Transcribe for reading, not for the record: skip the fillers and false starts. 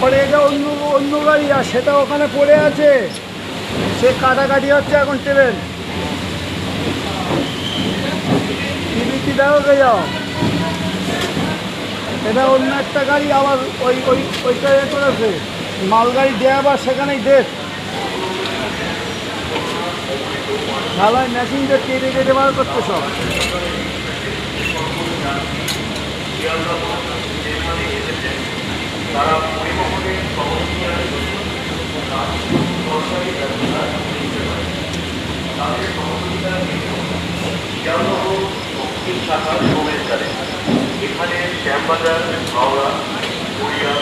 পরে এটা অন্য অন্য গাড়ি, আর সেটা ওখানে পড়ে আছে, সে কাটাকাটি হচ্ছে এখন ট্রেন। টিভিটি দেখো কে যাও, এটা অন্য একটা গাড়ি, আবার ওইটা এ করেছে মালগাড়ি দেয়া, আবার সেখানেই দেখ ঢালাই মেশিন দিয়ে কেটে কেটে বার করতে সব। তারা পরিবহনের সহজীকরণের জন্য সরকারি ব্যবস্থা নিতে পারে। তাদের সহযোগিতার শিয়ালদহ দক্ষিণ শাখার প্রবেশদ্বারে এখানে শ্যামবাজার, হাওড়া, গড়িয়া,